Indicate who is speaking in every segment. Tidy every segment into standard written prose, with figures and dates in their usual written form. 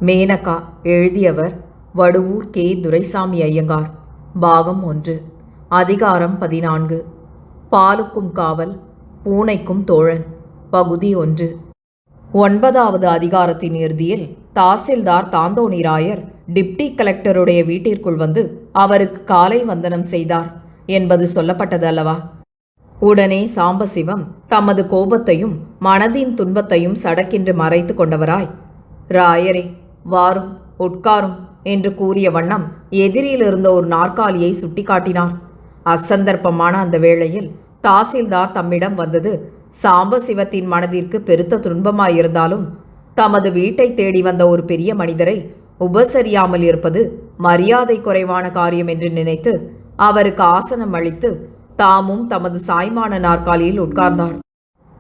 Speaker 1: மேனகா. எழுதியவர் வடுவூர் கே. துரைசாமி ஐயங்கார். பாகம் 1. அதிகாரம் 14. பாலுக்கும் காவல், பூனைக்கும் தோழன். பகுதி 1. 9வது அதிகாரத்தின் இறுதியில் தாசில்தார் தாந்தோணிராயர் டிப்டி கலெக்டருடைய வீட்டிற்குள் வந்து அவருக்கு காலை வந்தனம் செய்தார் என்பது சொல்லப்பட்டது அல்லவா? உடனே சாம்பசிவம் தமது கோபத்தையும் மனதின் துன்பத்தையும் சடக்கென்று மறைத்து கொண்டவராய், ராயரே, வாரும், உட்காரும் என்று கூறிய வண்ணம் எதிரில் இருந்த ஒரு நாற்காலியை சுட்டிக்காட்டினார். அசந்தர்ப்பமான அந்த வேளையில் தாசில்தார் தம்மிடம் வந்தது சாம்பசிவத்தின் மனதிற்கு பெருத்த துன்பமாயிருந்தாலும் தமது வீட்டை தேடி வந்த ஒரு பெரிய மனிதரை உபசரியாமல் இருப்பது மரியாதை குறைவான காரியம் என்று நினைத்து அவருக்கு ஆசனம் அளித்து தாமும் தமது சாய்மான நாற்காலியில் உட்கார்ந்தார்.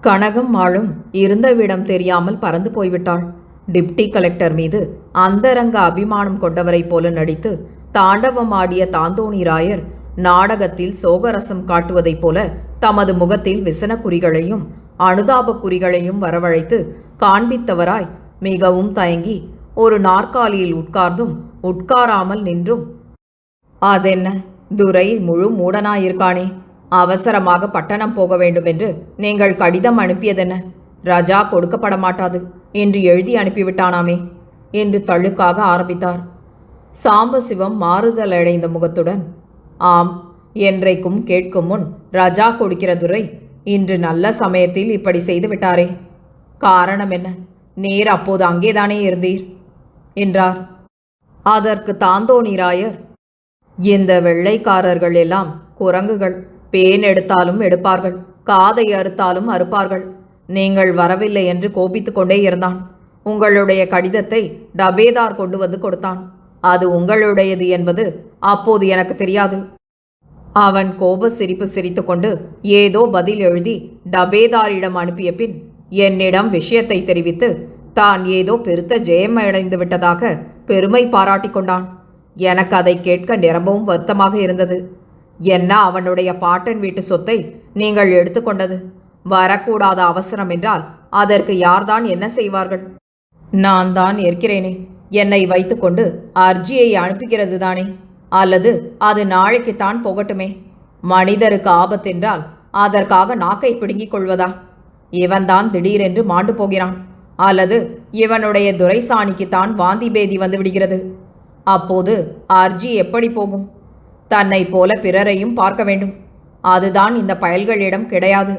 Speaker 1: கனகம் மாளும் இருந்தவிடம் தெரியாமல் பறந்து போய்விட்டாள். டிப்டி கலெக்டர் மீது அந்தரங்க அபிமானம் கொண்டவரை போல நடித்து தாண்டவமாடிய தாந்தோணிராயர் நாடகத்தில் சோகரசம் காட்டுவதைப் போல தமது முகத்தில் விசன குறிகளையும் அனுதாப குறிகளையும் வரவழைத்து காண்பித்தவராய் மிகவும் தயங்கி ஒரு நாற்காலியில் உட்கார்ந்தும் உட்காராமல் நின்றும், அதென்ன, துரை முழு மூடனாயிருக்கானே, அவசரமாக பட்டணம் போக வேண்டுமென்று நீங்கள் கடிதம் அனுப்பியதென்ன? ரஜா கொடுக்கப்பட மாட்டாது என்று எழுதி அனுப்பிவிட்டானாமே என்று தள்ளுக்காக ஆரம்பித்தார். சாம்பசிவம் மாறுதலடைந்த முகத்துடன், ஆம், என்றைக்கும் கேட்கும் முன் ரஜா கொடுக்கிற துரை இன்று நல்ல சமயத்தில் இப்படி செய்து விட்டாரே, காரணம் என்ன? நேர் அப்போது அங்கேதானே இருந்தீர் என்றார். அதற்கு தாந்தோணிராயர், இந்த வெள்ளைக்காரர்கள் எல்லாம் குரங்குகள், பேன் எடுத்தாலும் எடுப்பார்கள், காதை அறுத்தாலும் அறுப்பார்கள். நீங்கள் வரவில்லை என்று கோபித்து கொண்டே இருந்தான். உங்களுடைய கடிதத்தை டபேதார் கொண்டு வந்து கொடுத்தான். அது உங்களுடையது என்பது அப்போது எனக்கு தெரியாது. அவன் கோப சிரிப்பு சிரித்து கொண்டு ஏதோ பதில் எழுதி டபேதாரிடம் அனுப்பிய பின் என்னிடம் விஷயத்தை தெரிவித்து தான் ஏதோ பெருத்த ஜெயமடைந்து விட்டதாக பெருமை பாராட்டி கொண்டான். எனக்கு அதை கேட்க நிரம்பவும் வருத்தமாக இருந்தது. என்ன அவனுடைய பாட்டன் வீட்டு சொத்தை நீங்கள் எடுத்துக்கொண்டது? வரக்கூடாத அவசரம் என்றால் அதற்கு யார்தான் என்ன செய்வார்கள்? நான் தான் இருக்கிறேனே, என்னை வைத்துக்கொண்டு அர்ஜியை அனுப்புகிறது தானே, அல்லது அது நாளைக்குத்தான் போகட்டுமே. மனிதருக்கு ஆபத்தென்றால் அதற்காக நாக்கை பிடுங்கிக் கொள்வதா? இவன்தான் திடீரென்று மாண்டு போகிறான், அல்லது இவனுடைய துரைசாணிக்குத்தான் வாந்தி பேதி வந்து விடுகிறது. அப்போது அர்ஜி எப்படி போகும்? தன்னை போல பிறரையும் பார்க்க வேண்டும். அதுதான் இந்த பயல்களிடம் கிடையாது.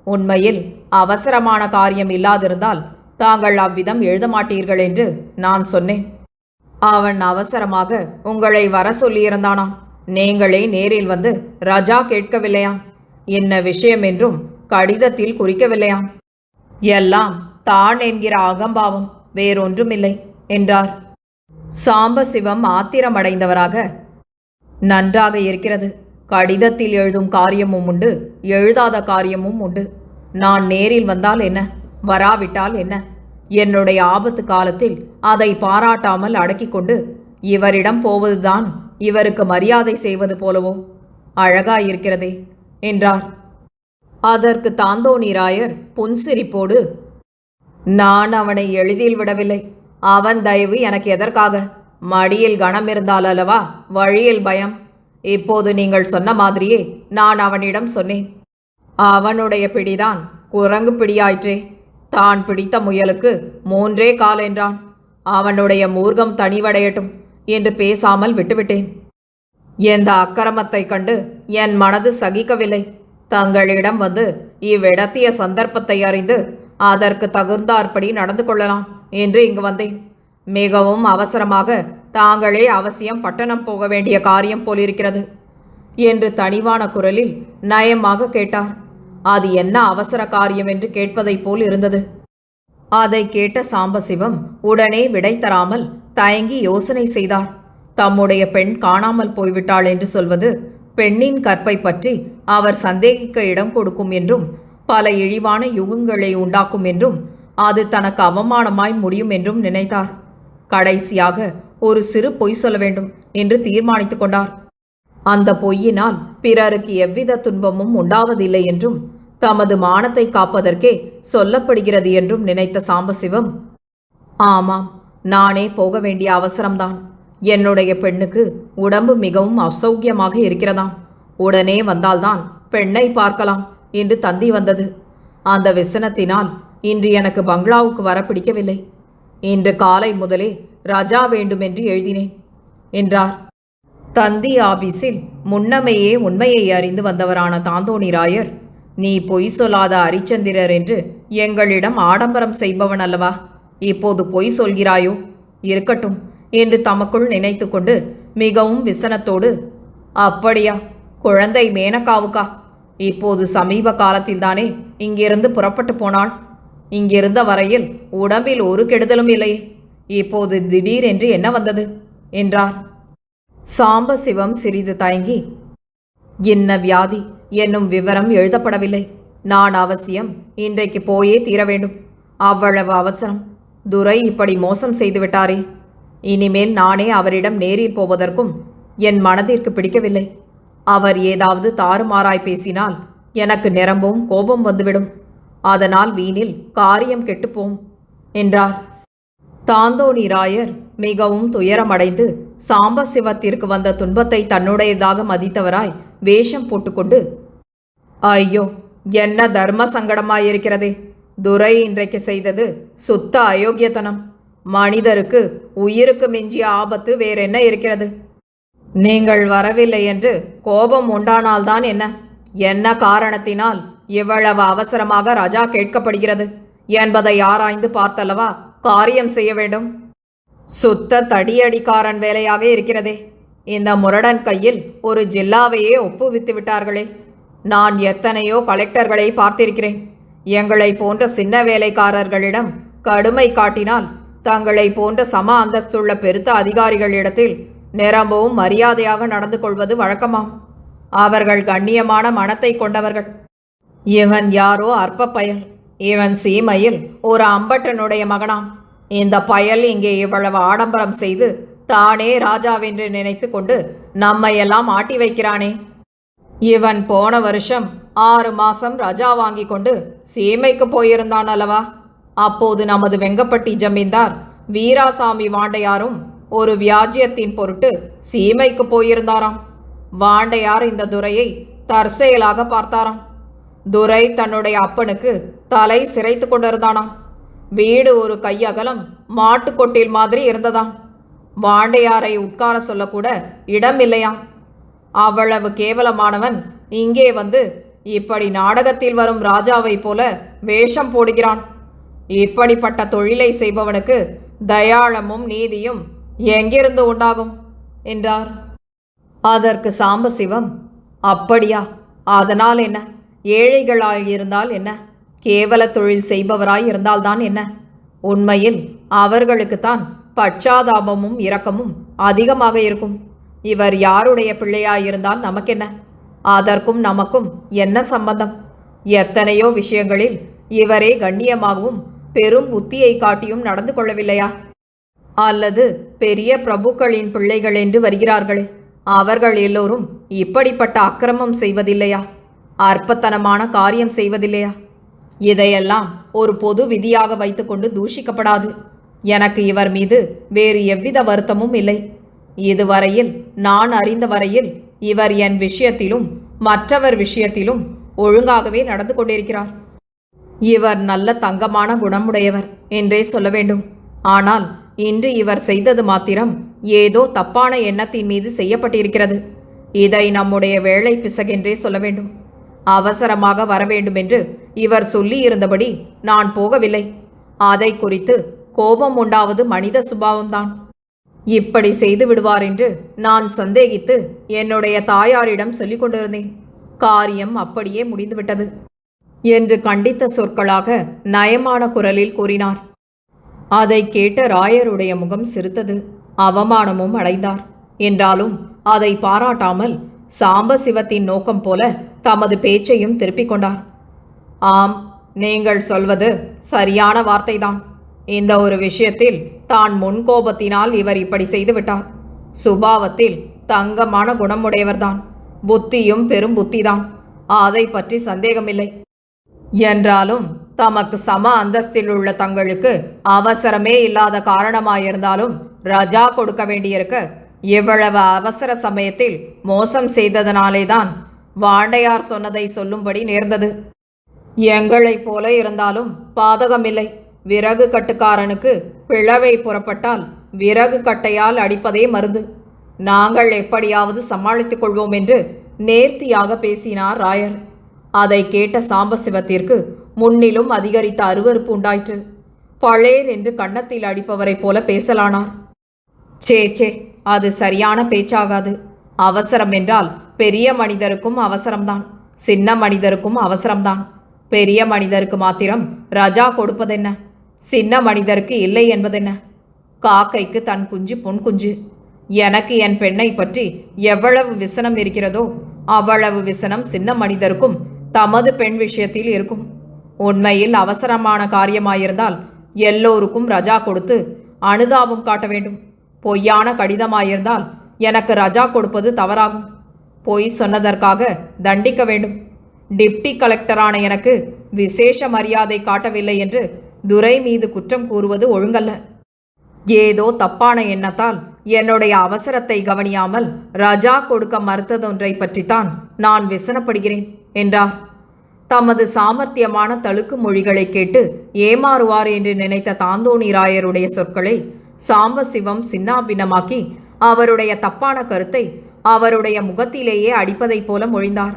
Speaker 1: உண்மையில் அவசரமான காரியம் இல்லாதிருந்தால் தாங்கள் அவ்விதம் எழுத மாட்டீர்கள் என்று நான் சொன்னேன். அவன் அவசரமாக உங்களை வர சொல்லியிருந்தானாம். நீங்களே நேரில் வந்து ரஜா கேட்கவில்லையாம். என்ன விஷயம் என்றும் கடிதத்தில் குறிக்கவில்லையாம். எல்லாம் தான் என்கிற அகம்பாவம், வேறொன்றுமில்லை என்றார். சாம்பசிவம் ஆத்திரமடைந்தவராக, நன்றாக இருக்கிறது. கடிதத்தில் எழுதும் காரியமும் உண்டு, எழுதாத காரியமும் உண்டு. நான் நேரில் வந்தால் என்ன, வராவிட்டால் என்ன? என்னுடைய ஆபத்து காலத்தில் அதை பாராட்டாமல் அடக்கி கொண்டு இவரிடம் போவதுதான் இவருக்கு மரியாதை செய்வது போலவோ? அழகாயிருக்கிறதே என்றார். அதற்கு தாந்தோணிராயர் புன்சிரிப்போடு, நான் அவனை எளிதில் விடவில்லை. அவன் தயவு எனக்கு எதற்காக? மடியில் கனம் இருந்தால் அல்லவா வழியில் பயம். இப்போது நீங்கள் சொன்ன மாதிரியே நான் அவனிடம் சொன்னேன். அவனுடைய பிடிதான் குரங்கு பிடியாயிற்றே. தான் பிடித்த முயலுக்கு 3 கால் என்றான். அவனுடைய மூர்க்கம் தனிவடையட்டும் என்று பேசாமல் விட்டுவிட்டேன். எந்த அக்கிரமத்தை கண்டு என் மனது சகிக்கவில்லை. தங்களிடம் வந்து இவ்விடத்திய சந்தர்ப்பத்தை அறிந்து அதற்கு தகுந்தாற்படி நடந்து கொள்ளலாம் என்று இங்கு வந்தேன். மிகவும் அவசரமாக தாங்களே அவசியம் பட்டணம் போக வேண்டிய காரியம் போலிருக்கிறது என்று தனிவான குரலில் நயமாக கேட்டார். அது என்ன அவசர காரியம் என்று கேட்பதைப் போல் இருந்தது. அதை கேட்ட சாம்பசிவம் உடனே விடை தராமல் தயங்கி யோசனை செய்தார். தம்முடைய பெண் காணாமல் போய்விட்டாள் என்று சொல்வது பெண்ணின் கற்பை பற்றி அவர் சந்தேகிக்க இடம் கொடுக்கும் என்றும் பல இழிவான யுகங்களை உண்டாக்கும் என்றும் அது தனக்கு அவமானமாய் முடியும் என்றும் நினைத்தார். கடைசியாக ஒரு சிறு பொய் சொல்ல வேண்டும் என்று தீர்மானித்து கொண்டார். அந்த பொய்யினால் பிறருக்கு எவ்வித துன்பமும் உண்டாவதில்லை என்றும் தமது மானத்தை காப்பதற்கே சொல்லப்படுகிறது என்றும் நினைத்த சாம்பசிவம், ஆமாம், நானே போக வேண்டிய அவசரம்தான். என்னுடைய பெண்ணுக்கு உடம்பு மிகவும் அசௌக்கியமாக இருக்கிறதாம். உடனே வந்தால்தான் பெண்ணை பார்க்கலாம் என்று தந்தி வந்தது. அந்த விசனத்தினால் இன்று எனக்கு பங்களாவுக்கு வர பிடிக்கவில்லை. இன்று காலை முதலே ரஜா வேண்டுமென்று எழுதினேன் என்றார். தந்தி ஆபீஸில் முன்னமையே உண்மையை அறிந்து வந்தவரான தாந்தோணிராயர், நீ பொய் சொல்லாத அரிச்சந்திரர் என்று எங்களிடம் ஆடம்பரம் செய்பவன் அல்லவா, இப்போது பொய் சொல்கிறாயோ? இருக்கட்டும் என்று தமக்குள் நினைத்து கொண்டு மிகவும் விசனத்தோடு, அப்படியா, குழந்தை மேனகாவுக்கா? இப்போது சமீப காலத்தில்தானே இங்கிருந்து புறப்பட்டு போனாள். இங்கிருந்த வரையில் உடம்பில் ஒரு கெடுதலும் இல்லையே, இப்போது திடீரென்று என்ன வந்தது என்றார். சாம்பசிவம் சிறிது தயங்கி, இன்ன வியாதி என்னும் விவரம் எழுதப்படவில்லை. நான் அவசியம் இன்றைக்கு போயே தீர வேண்டும். அவ்வளவு அவசரம். துரை இப்படி மோசம் செய்துவிட்டாரே. இனிமேல் நானே அவரிடம் நேரில் போவதற்கும் என் மனதிற்கு பிடிக்கவில்லை. அவர் ஏதாவது தாறுமாறாய் பேசினால் எனக்கு நிரம்பவும் கோபம் வந்துவிடும். அதனால் வீணில் காரியம் கெட்டுப்போம் என்றார். தாந்தோணிராயர் மிகவும் துயரமடைந்து சாம்பசிவத்திற்கு வந்த துன்பத்தை தன்னுடையதாக மதித்தவராய் வேஷம் போட்டுக்கொண்டு, ஐயோ, என்ன தர்ம சங்கடமாயிருக்கிறதே. துரை இன்றைக்கு செய்தது சுத்த அயோக்கியத்தனம். மனிதருக்கு உயிருக்கு மிஞ்சிய ஆபத்து வேறென்ன இருக்கிறது? நீங்கள் வரவில்லை என்று கோபம் உண்டானால்தான் என்ன? என்ன காரணத்தினால் இவ்வளவு அவசரமாக ரஜா கேட்கப்படுகிறது என்பதை ஆராய்ந்து பார்த்தல்லவா காரியம் செய்ய வேண்டும். சுத்த தடியடிக்காரன் வேலையாக இருக்கிறதே. இந்த முரடன் கையில் ஒரு ஜில்லாவையே ஒப்புவித்து விட்டார்களே. நான் எத்தனையோ கலெக்டர்களை பார்த்திருக்கிறேன். எங்களை போன்ற சின்ன வேலைக்காரர்களிடம் கடுமை காட்டினால் தங்களை போன்ற சம அந்தஸ்துள்ள பெருத்த அதிகாரிகளிடத்தில் நிரம்பவும் மரியாதையாக நடந்து கொள்வது வழக்கமாம். அவர்கள் கண்ணியமான மனத்தை கொண்டவர்கள். இவன் யாரோ அற்ப பயல். இவன் சீமையில் ஒரு அம்பட்டனுடைய மகனாம். இந்த பயல் இங்கே இவ்வளவு ஆடம்பரம் செய்து தானே ராஜாவென்று நினைத்து கொண்டு நம்மையெல்லாம் ஆட்டி வைக்கிறானே. இவன் போன வருஷம் 6 மாசம் ரஜா வாங்கி கொண்டு சீமைக்கு போயிருந்தான் அல்லவா? அப்போது நமது வெங்கப்பட்டி ஜமீன்தார் வீராசாமி வாண்டையாரும் ஒரு வியாஜ்யத்தின் பொருட்டு சீமைக்கு போயிருந்தாராம். வாண்டையார் இந்த துரையை தற்செயலாக பார்த்தாராம். துரை தன்னுடைய அப்பனுக்கு தலை சிரைத்து கொண்டிருந்தானாம். வீடு ஒரு கையகலம் மாட்டுக்கொட்டில் மாதிரி இருந்ததாம். வாண்டையாரை உட்கார சொல்லக்கூட இடம் இல்லையாம். அவ்வளவு கேவலமானவன் இங்கே வந்து இப்படி நாடகத்தில் வரும் ராஜாவை போல வேஷம் போடுகிறான். இப்படிப்பட்ட தொழிலை செய்பவனுக்கு தயாளமும் நீதியும் எங்கிருந்து உண்டாகும் என்றார். அதற்கு சாம்பசிவம், அப்படியா, அதனால் என்ன? ஏழைகளாயிருந்தால் என்ன, கேவல தொழில் செய்பவராய் இருந்தால்தான் என்ன? உண்மையில் அவர்களுக்குத்தான் பச்சாதாபமும் இரக்கமும் அதிகமாக இருக்கும். இவர் யாருடைய பிள்ளையாயிருந்தால் நமக்கென்ன? அதற்கும் நமக்கும் என்ன சம்பந்தம்? எத்தனையோ விஷயங்களில் இவரே கண்ணியமாகவும் பெரும் புத்தியை காட்டியும் நடந்து கொள்ளவில்லையா? அல்லது பெரிய பிரபுக்களின் பிள்ளைகள் என்று வருகிறார்களே, அவர்கள் எல்லோரும் இப்படிப்பட்ட அக்கிரமம் செய்வதில்லையா? அற்பத்தனமான காரியம் செய்வதில்லையா? இதையெல்லாம் ஒரு பொது விதியாக வைத்துக்கொண்டு தூஷிக்கப்படாது. எனக்கு இவர் மீது வேறு எவ்வித வருத்தமும் இல்லை. இதுவரையில் நான் அறிந்த வரையில் இவர் என் விஷயத்திலும் மற்றவர் விஷயத்திலும் ஒழுங்காகவே நடந்து கொண்டிருக்கிறார். இவர் நல்ல தங்கமான குணமுடையவர் என்றே சொல்ல வேண்டும். ஆனால் இன்று இவர் செய்தது மாத்திரம் ஏதோ தப்பான எண்ணத்தின் மீது செய்யப்பட்டிருக்கிறது. இதை நம்முடைய வேலை பிசகென்றே சொல்ல வேண்டும். அவசரமாக வரவேண்டுமென்று இவர் சொல்லி இருந்தபடி நான் போகவில்லை. அதை குறித்து கோபம் உண்டாவது மனித சுபாவம்தான். இப்படி செய்து விடுவார் என்று நான் சந்தேகித்து என்னுடைய தாயாரிடம் சொல்லிக் கொண்டிருந்தேன். காரியம் அப்படியே முடிந்துவிட்டது என்று கண்டித்த சொற்களாக நயமான குரலில் கூறினார். அதை கேட்ட ராயருடைய முகம் சிரித்தது. அவமானமும் அடைந்தார். என்றாலும் அதை பாராட்டாமல் சாம்பசிவத்தின் நோக்கம் போல தமது பேச்சையும் திருப்பிக் கொண்டார். ஆம், நீங்கள் சொல்வது சரியான வார்த்தைதான். இந்த ஒரு விஷயத்தில் தான் முன்கோபத்தினால் இவர் இப்படி செய்துவிட்டார். சுபாவத்தில் தங்கமான குணமுடையவர்தான். புத்தியும் பெரும் புத்திதான். அதை பற்றி சந்தேகமில்லை. என்றாலும் தமக்கு சம அந்தஸ்தில் உள்ள தங்களுக்கு அவசரமே இல்லாத காரணமாயிருந்தாலும் ரஜா கொடுக்க வேண்டியிருக்க இவ்வளவு அவசர சமயத்தில் மோசம் செய்ததனாலேதான் வாண்டையார் சொன்னதை சொல்லும்படி நேர்ந்தது. எங்களைப் போல இருந்தாலும் பாதகமில்லை. விறகு கட்டுக்காரனுக்கு பிளவை புறப்பட்டால் விறகு கட்டையால் அடிப்பதே மருந்து. நாங்கள் எப்படியாவது சமாளித்துக் கொள்வோம் என்று நேர்த்தியாக பேசினார் ராயர். அதை கேட்ட சாம்பசிவத்திற்கு முன்னிலும் அதிகரித்த அருவருப்பு உண்டாயிற்று. பழேர் என்று கன்னத்தில் அடிப்பவரைப் போல பேசலானார். சே, அது சரியான பேச்சாகாது. அவசரம் என்றால் பெரிய மனிதருக்கும் அவசரம்தான், சின்ன மனிதருக்கும் அவசரம்தான். பெரிய மனிதருக்கு மாத்திரம் ரஜா கொடுப்பதென்ன, சின்ன மனிதருக்கு இல்லை என்பதென்ன? காக்கைக்கு தன் குஞ்சு பொன் குஞ்சு. எனக்கு என் பெண்ணை பற்றி எவ்வளவு விசனம் இருக்கிறதோ அவ்வளவு விசனம் சின்ன மனிதருக்கும் தமது பெண் விஷயத்தில் இருக்கும். உண்மையில் அவசரமான காரியமாயிருந்தால் எல்லோருக்கும் ரஜா கொடுத்து அனுதாபம் காட்ட வேண்டும். பொய்யான கடிதமாயிருந்தால் எனக்கு ரஜா கொடுப்பது தவறாகும். பொய் சொன்னதற்காக தண்டிக்க வேண்டும். டிப்டி கலெக்டரான எனக்கு விசேஷ மரியாதை காட்டவில்லை என்று துரை மீது குற்றம் கூறுவது ஒழுங்கல்ல. ஏதோ தப்பான எண்ணத்தால் என்னுடைய அவசரத்தை கவனியாமல் ரஜா கொடுக்க மறுத்ததொன்றை பற்றித்தான் நான் விசனப்படுகிறேன் என்றார். தமது சாமர்த்தியமான தழுக்கு மொழிகளை கேட்டு ஏமாறுவார் என்று நினைத்த தாந்தோணிராயருடைய சொற்களை சாம்பசிவம் சின்னாபின்னமாக்கி அவருடைய தப்பான கருத்தை அவருடைய முகத்திலேயே அடிப்பதைப் போல மொழிந்தார்.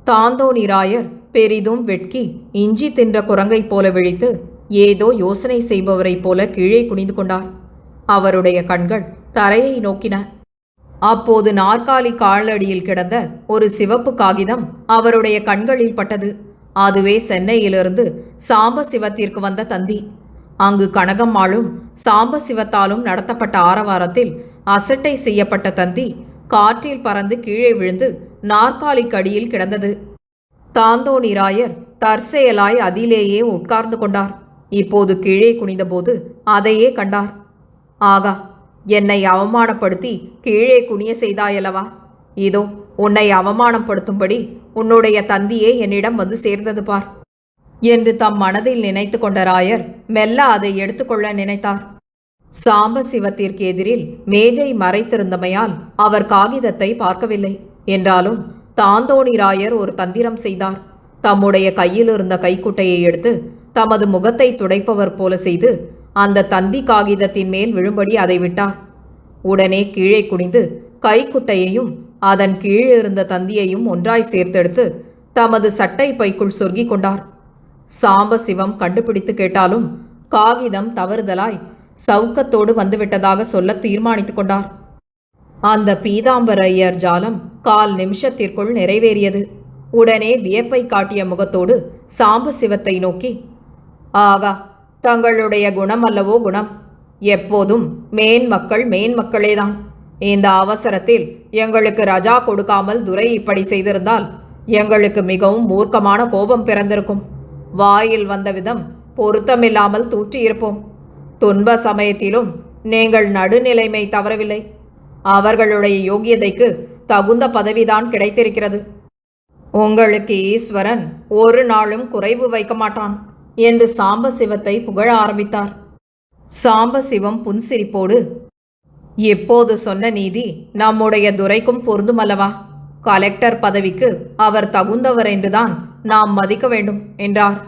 Speaker 1: தாந்தோணிராயர் பெரிதும் வெட்கி இஞ்சி தின்ற குரங்கைப் போல விழித்து ஏதோ யோசனை செய்பவரைப் போல கீழே குனிந்து கொண்டார். அவருடைய கண்கள் தரையை நோக்கின. அப்போது நாற்காலி காலடியில் கிடந்த ஒரு சிவப்பு காகிதம் அவருடைய கண்களில் பட்டது. அதுவே சென்னையிலிருந்து சாம்பசிவத்திற்கு வந்த தந்தி. அங்கு கனகம்மாளும் சாம்பசிவத்தாலும் நடத்தப்பட்ட ஆரவாரத்தில் அசட்டை செய்யப்பட்ட தந்தி காற்றில் பறந்து கீழே விழுந்து நாற்காலிக்கு அடியில் கிடந்தது. தாந்தோணிராயர் தற்செயலாய் அதிலேயே உட்கார்ந்து கொண்டார். இப்போது கீழே குனிந்தபோது அதையே கண்டார். ஆகா, என்னை அவமானப்படுத்தி கீழே குனிய செய்தாயல்லவா? இதோ உன்னை அவமானப்படுத்தும்படி உன்னுடைய தந்தியே என்னிடம் வந்து சேர்ந்தது பார் என்று தம் மனதில் நினைத்து கொண்ட ராயர் மெல்ல அதை எடுத்துக்கொள்ள நினைத்தார். சாம்பசிவத்திற்கு எதிரில் மேஜை மறைத்திருந்தமையால் அவர் காகிதத்தை பார்க்கவில்லை. என்றாலும் தாந்தோணிராயர் ஒரு தந்திரம் செய்தார். தம்முடைய கையில் இருந்த கைக்குட்டையை எடுத்து தமது முகத்தை துடைப்பவர் போல செய்து அந்த தந்தி காகிதத்தின் மேல் விழும்படி அதை விட்டார். உடனே கீழே குனிந்து கைக்குட்டையையும் அதன் கீழே இருந்த தந்தியையும் ஒன்றாய் சேர்த்தெடுத்து தமது சட்டை பைக்குள் சொருகிக் கொண்டார். சாம்பசிவம் கண்டுபிடித்து கேட்டாலும் காகிதம் தவறுதலாய் சவுக்கத்தோடு வந்துவிட்டதாக சொல்ல தீர்மானித்து கொண்டார். அந்த பீதாம்பரையர் ஜாலம் 1/4 நிமிஷத்திற்குள் நிறைவேறியது. உடனே வியப்பை காட்டிய முகத்தோடு சாம்பசிவத்தை நோக்கி, ஆகா, தங்களுடைய குணம் அல்லவோ குணம். எப்போதும் மேன்மக்கள் மேன்மக்களேதான். இந்த அவசரத்தில் எங்களுக்கு ரஜா கொடுக்காமல் துரை இப்படி செய்திருந்தால் எங்களுக்கு மிகவும் மூர்க்கமான கோபம் பிறந்திருக்கும். வாயில் வந்த விதம் பொருத்தமில்லாமல் தூற்றியிருப்போம். துன்ப சமயத்திலும் நீங்கள் நடுநிலைமை தவறவில்லை. அவர்களுடைய யோகியதைக்கு தகுந்த பதவிதான் கிடைத்திருக்கிறது. உங்களுக்கு ஈஸ்வரன் ஒரு நாளும் குறைவு வைக்க மாட்டான் என்று சாம்பசிவத்தை புகழ ஆரம்பித்தார். சாம்பசிவம் புன்சிரிப்போடு, எப்போது சொன்ன நீதி நம்முடைய துரைக்கும் பொருந்துமல்லவா? கலெக்டர் பதவிக்கு அவர் தகுந்தவர் என்றுதான் நாம் மதிக்க வேண்டும் என்றார்.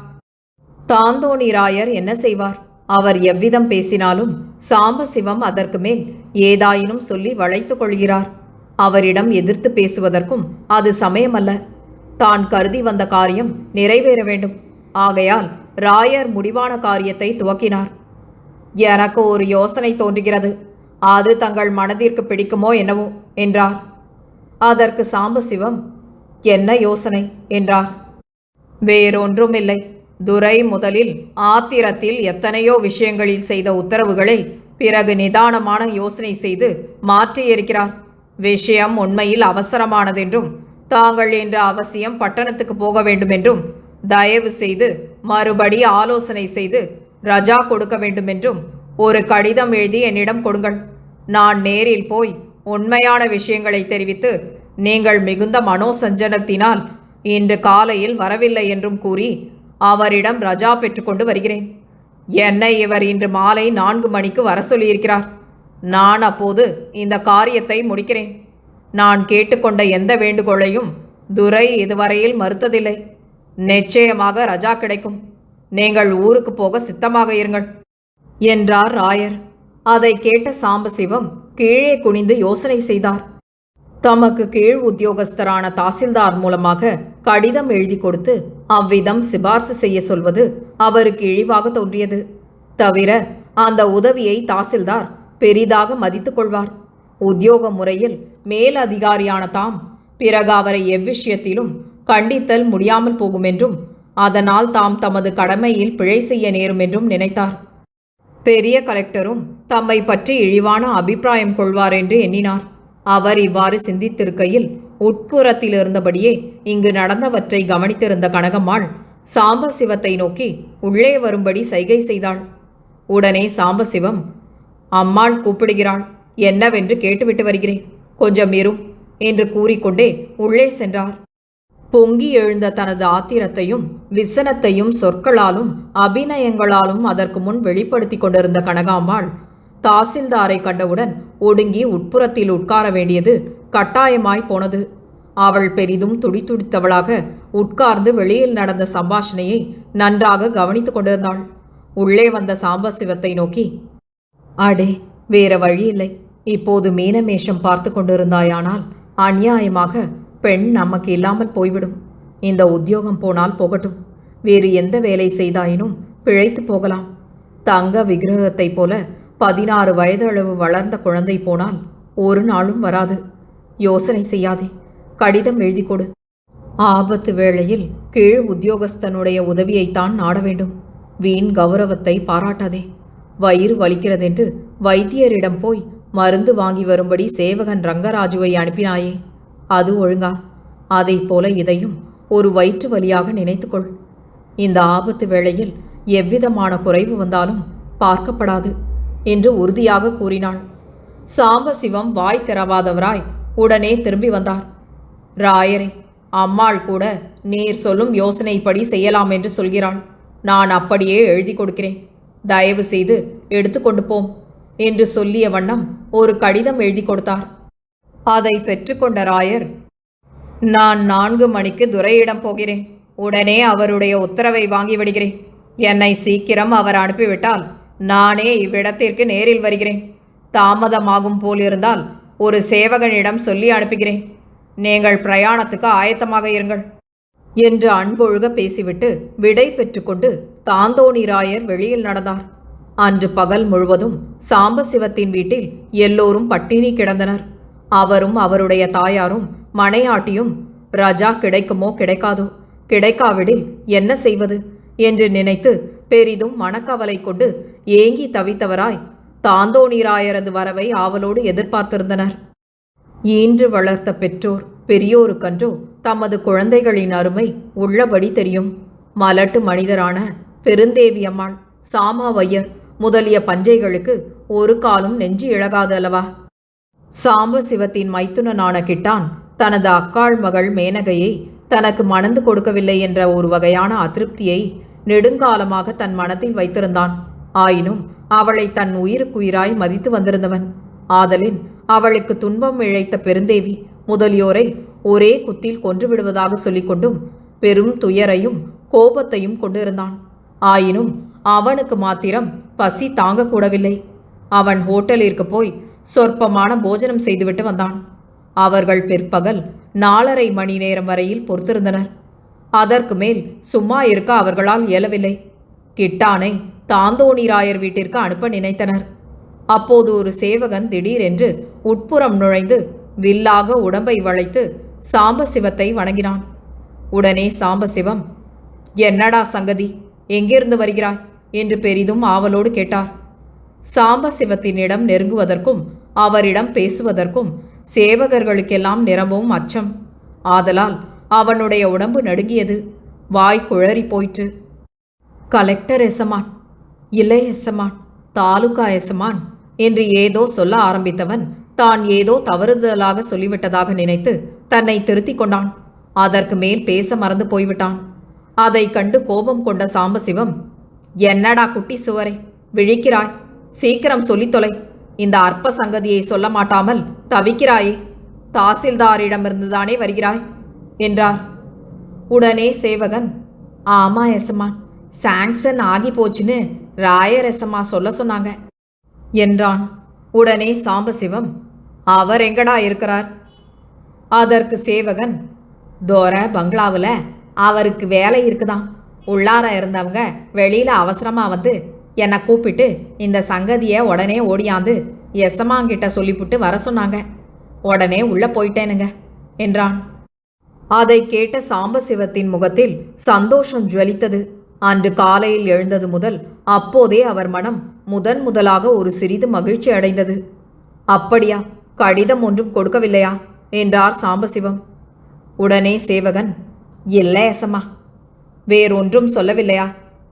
Speaker 1: தாந்தோணிராயர் என்ன செய்வார்? அவர் எவ்விதம் பேசினாலும் சாம்பசிவம் அதற்கு மேல் ஏதாயினும் சொல்லி வளைத்து கொள்கிறார். அவரிடம் எதிர்த்து பேசுவதற்கும் அது சமயமல்ல. தான் கருதி வந்த காரியம் நிறைவேற வேண்டும். ஆகையால் ராயர் முடிவான காரியத்தை துவக்கினார். எனக்கு ஒரு யோசனை தோன்றுகிறது. அது தங்கள் மனதிற்கு பிடிக்குமோ என்னவோ என்றார். அதற்கு சாம்பசிவம், என்ன யோசனை என்றார். வேறொன்றுமில்லை. துரை முதலில் ஆத்திரத்தில் எத்தனையோ விஷயங்களில் செய்த உத்தரவுகளை பிறகு நிதானமான யோசனை செய்து மாற்றியிருக்கிறார். விஷயம் உண்மையில் அவசரமானதென்றும் தாங்கள் என்ற அவசியம் பட்டணத்துக்கு போக வேண்டுமென்றும் தயவு செய்து மறுபடி ஆலோசனை செய்து ரஜா கொடுக்க வேண்டுமென்றும் ஒரு கடிதம் எழுதி என்னிடம் கொடுங்கள். நான் நேரில் போய் உண்மையான விஷயங்களை தெரிவித்து நீங்கள் மிகுந்த மனோசஞ்சலத்தினால் இன்று காலையில் வரவில்லை என்றும் கூறி அவரிடம் ரஜா பெற்றுக்கொண்டு வருகிறேன். என்னை இவர் இன்று மாலை 4 மணிக்கு வர சொல்லியிருக்கிறார். நான் அப்போது இந்த காரியத்தை முடிக்கிறேன். நான் கேட்டுக்கொண்ட எந்த வேண்டுகோளையும் துரை இதுவரையில் மறுத்ததில்லை. நிச்சயமாக ரஜா கிடைக்கும். நீங்கள் ஊருக்கு போக சித்தமாக இருங்கள் என்றார் ராயர். அதை கேட்ட சாம்பசிவம் கீழே குனிந்து யோசனை செய்தார். தமக்கு கீழ் உத்தியோகஸ்தரான தாசில்தார் மூலமாக கடிதம் எழுதி கொடுத்து அவ்விதம் சிபார்சு செய்ய சொல்வது அவருக்கு இழிவாக தோன்றியது. தவிர அந்த உதவியை தாசில்தார் பெரிதாக மதித்துக் கொள்வார். உத்தியோக முறையில் மேல் அதிகாரியான தாம் பிறகு அவரை எவ்விஷயத்திலும் கண்டித்தல் முடியாமல் போகும் என்றும் அதனால் தாம் தமது கடமையில் பிழை செய்ய நேரும் என்றும் நினைத்தார். பெரிய கலெக்டரும் தம்மை பற்றி இழிவான அபிப்பிராயம் கொள்வார் என்று எண்ணினார். அவர் இவ்வாறு சிந்தித்திருக்கையில் உட்புறத்தில் இருந்தபடியே இங்கு நடந்தவற்றை கவனித்திருந்த கனகம்மாள் சாம்பசிவத்தை நோக்கி உள்ளே வரும்படி சைகை செய்தாள். உடனே சாம்பசிவம், அம்மாள் கூப்பிடுகிறாள், என்னவென்று கேட்டுவிட்டு வருகிறேன், கொஞ்சம் இரும் என்று கூறிக்கொண்டே உள்ளே சென்றார். பொங்கி எழுந்த தனது ஆத்திரத்தையும் விசனத்தையும் சொற்களாலும் அபிநயங்களாலும் அதற்கு முன் வெளிப்படுத்தி கொண்டிருந்த கனகாம்பாள் தாசில்தாரை கண்டவுடன் ஒடுங்கி உட்புறத்தில் உட்கார வேண்டியது கட்டாயமாய் போனது. அவள் பெரிதும் துடித்துடித்தவளாக உட்கார்ந்து வெளியில் நடந்த சம்பாஷணையை நன்றாக கவனித்துக் கொண்டிருந்தாள். உள்ளே வந்த சாம்பசிவத்தை நோக்கி, அடே, வேற வழியில்லை. இப்போது மீனமேஷம் பார்த்து கொண்டிருந்தாயானால் அநியாயமாக பெண் நமக்கு இல்லாமல் போய்விடும். இந்த உத்தியோகம் போனால் போகட்டும். வேறு எந்த வேலை செய்தாயினும் பிழைத்து போகலாம். தங்க விக்கிரகத்தைப் போல 16 வயதளவு வளர்ந்த குழந்தை போனால் ஒரு நாளும் வராது. யோசனை செய்யாதே, கடிதம் எழுதி கொடு. ஆபத்து வேளையில் கீழ் உத்தியோகஸ்தனுடைய உதவியைத்தான் நாட வேண்டும். வீண் கௌரவத்தை பாராட்டாதே. வயிறு வலிக்கிறதென்று வைத்தியரிடம் போய் மருந்து வாங்கி வரும்படி சேவகன் ரங்கராஜுவை அனுப்பினாயே, அது ஒழுங்கா? அதை போல இதையும் ஒரு வயிற்று வலியாக நினைத்துக்கொள். இந்த ஆபத்து வேளையில் எவ்விதமான குறைவு வந்தாலும் பார்க்கப்படாது என்று உறுதியாக கூறினாள். சாம்பசிவம் வாய் திறவாதவராய் உடனே திரும்பி வந்தார். ராயரே, அம்மாள் கூட நீர் சொல்லும் யோசனைப்படி செய்யலாம் என்று சொல்கிறாள். நான் அப்படியே எழுதி கொடுக்கிறேன். தயவு செய்து எடுத்துக்கொண்டு போம் என்று சொல்லிய வண்ணம் ஒரு கடிதம் எழுதி கொடுத்தார். அதை பெற்றுக்கொண்ட ராயர், நான் 4 மணிக்கு துரையிடம் போகிறேன். உடனே அவருடைய உத்தரவை வாங்கிவிடுகிறேன். என்னை சீக்கிரம் அவர் அனுப்பிவிட்டால் நானே இவ்விடத்திற்கு நேரில் வருகிறேன். தாமதமாகும் போலிருந்தால் ஒரு சேவகனிடம் சொல்லி அனுப்புகிறேன். நீங்கள் பிரயாணத்துக்கு ஆயத்தமாக இருங்கள் என்று அன்பொழுக பேசிவிட்டு விடை பெற்றுக்கொண்டு தாந்தோணி ராயர் வெளியில் நடந்தார். அன்று பகல் முழுவதும் சாம்பசிவத்தின் வீட்டில் எல்லோரும் பட்டினி கிடந்தனர். அவரும் அவருடைய தாயாரும் மனையாட்டியும் ரஜா கிடைக்குமோ கிடைக்காதோ, கிடைக்காவிடில் என்ன செய்வது என்று நினைத்து பெரிதும் மனக்கவலை கொண்டு ஏங்கி தவித்தவராய் தாந்தோணிராயரது வரவை ஆவலோடு எதிர்பார்த்திருந்தனர். ஈன்று வளர்த்த பெற்றோர் பெரியோருக்கன்றோ தமது குழந்தைகளின் அருமை உள்ளபடி தெரியும். மலட்டு மனிதரான பெருந்தேவி அம்மாள், சாமாவையர் முதலிய பஞ்சைகளுக்கு ஒரு காலும் நெஞ்சு இழகாது அல்லவா? சாம்பசிவத்தின் மைத்துனனான கிட்டான் தனது அக்காள் மகள் மேனகையை தனக்கு மணந்து கொடுக்கவில்லை என்ற ஒரு வகையான அதிருப்தியை நெடுங்காலமாக தன் மனத்தில் வைத்திருந்தான். ஆயினும் அவளை தன் உயிருக்குயிராய் மதித்து வந்திருந்தவன். ஆதலின் அவளுக்கு துன்பம் இழைத்த பெருந்தேவி முதலியோரை ஒரே குத்தில் கொன்றுவிடுவதாக சொல்லிக்கொண்டும் பெரும் துயரையும் கோபத்தையும் கொண்டிருந்தான். ஆயினும் அவனுக்கு மாத்திரம் பசி தாங்கக்கூடவில்லை. அவன் ஹோட்டலிற்கு போய் சொற்பமான போஜனம் செய்துவிட்டு வந்தான். அவர்கள் பிற்பகல் 4:30 மணி நேரம் வரையில் பொறுத்திருந்தனர். அதற்கு மேல் சும்மா இருக்க அவர்களால் இயலவில்லை. கிட்டானை தாந்தோணிராயர் வீட்டிற்கு அனுப்ப நினைத்தனர். அப்போது ஒரு சேவகன் திடீரென்று உட்புறம் நுழைந்து வில்லாக உடம்பை வளைத்து சாம்பசிவத்தை வணங்கினான். உடனே சாம்பசிவம், என்னடா சங்கதி, எங்கிருந்து வருகிறாய் என்று பெரிதும் ஆவலோடு கேட்டார். சாம்பசிவத்தினிடம் நெருங்குவதற்கும் அவரிடம் பேசுவதற்கும் சேவகர்களுக்கெல்லாம் நிரம்பவும் அச்சம். ஆதலால் அவனுடைய உடம்பு நடுங்கியது. வாய் குழறி போயிற்று. கலெக்டர் எசமான், இல்லை எசமான், தாலுகா எசமான் என்று ஏதோ சொல்ல ஆரம்பித்தவன் தான் ஏதோ தவறுதலாக சொல்லிவிட்டதாக நினைத்து தன்னை திருத்திக் கொண்டான். அதற்கு மேல் பேச மறந்து போய்விட்டான். அதை கண்டு கோபம் கொண்ட சாம்பசிவம், என்னடா குட்டி சுவரே, விழிக்கிறாய்? சீக்கிரம் சொல்லித் தொலை. இந்த அற்ப சங்கதியை சொல்ல மாட்டாமல் தவிக்கிறாயே. தாசில்தாரிடமிருந்துதானே வருகிறாய் என்றார். உடனே சேவகன், ஆமா எசமான், சாங்சன் ஆகி போச்சுன்னு ராயர் எசமா சொல்ல சொன்னாங்க என்றான். உடனே சாம்பசிவம், அவர் எங்கடா இருக்கிறார்? அதற்கு சேவகன், தோர பங்களாவில் அவருக்கு வேலை இருக்குதான். உள்ளார இருந்தவங்க வெளியில அவசரமா வந்து என்னை கூப்பிட்டு இந்த சங்கதியை உடனே ஓடியாந்து எசமாங்கிட்ட சொல்லிவிட்டு வர சொன்னாங்க. உடனே உள்ள போயிட்டேனுங்க என்றான். அதை கேட்ட சாம்பசிவத்தின் முகத்தில் சந்தோஷம் ஜுவலித்தது. அன்று காலையில் எழுந்தது முதல் அப்போதே அவர் மனம் முதலாக ஒரு சிறிது மகிழ்ச்சி அடைந்தது. அப்படியா, கடிதம் ஒன்றும் கொடுக்கவில்லையா என்றார் சாம்பசிவம். உடனே சேவகன், இல்லை எசமா. வேறொன்றும் சொல்லவில்லையா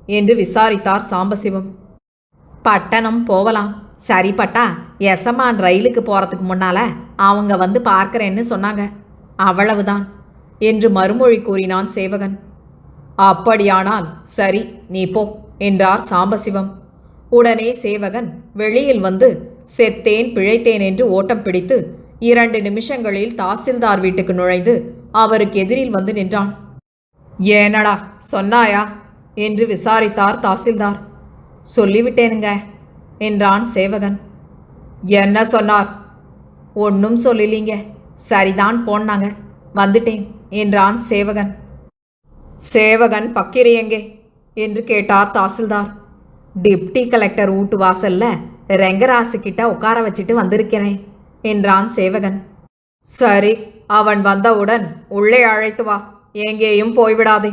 Speaker 1: என்று விசாரித்தார் சாம்பசிவம். பட்டணம் போகலாம், சரிப்பட்டா எசமான் ரயிலுக்கு போகிறதுக்கு முன்னால அவங்க வந்து பார்க்கறேன்னு சொன்னாங்க, அவ்வளவுதான் என்று மறுமொழி கூறினான் சேவகன். அப்படியானால் சரி, நீ போ என்றார் சாம்பசிவம். உடனே சேவகன் வெளியில் வந்து செத்தேன் பிழைத்தேன் என்று ஓட்டம் பிடித்து 2 நிமிஷங்களில் தாசில்தார் வீட்டுக்கு நுழைந்து அவருக்கு எதிரில் வந்து நின்றான். ஏனடா, சொன்னாயா என்று விசாரித்தார் தாசில்தார். சொல்லிவிட்டேனுங்க என்றான் சேவகன். என்ன சொன்னார்? ஒன்றும் சொல்லலீங்க, சரிதான் போனாங்க, வந்துட்டேன் என்றான் சேவகன். சேவகன் பக்கிரி எங்கே என்று கேட்டார் தாசில்தார். டிப்டி கலெக்டர் வீட்டு வாசல்ல ரெங்கராசு கிட்ட உட்கார வச்சுட்டு வந்திருக்கிறேன் என்றான் சேவகன். சரி, அவன் வந்தவுடன் உள்ளே அழைத்து வா, எங்கேயும் போய்விடாதே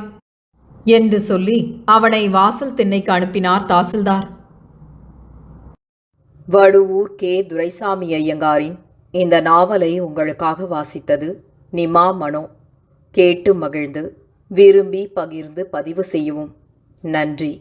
Speaker 1: என்று சொல்லி அவனை வாசல் திண்ணைக்கு அனுப்பினார் தாசில்தார். வடுவூர் கே. துரைசாமி ஐயங்காரின் இந்த நாவலை உங்களுக்காக வாசித்தது நிமா மனோ. கேட்டு மகிழ்ந்து விரும்பி பகிர்ந்து பதிவு செய்யவும். நன்றி.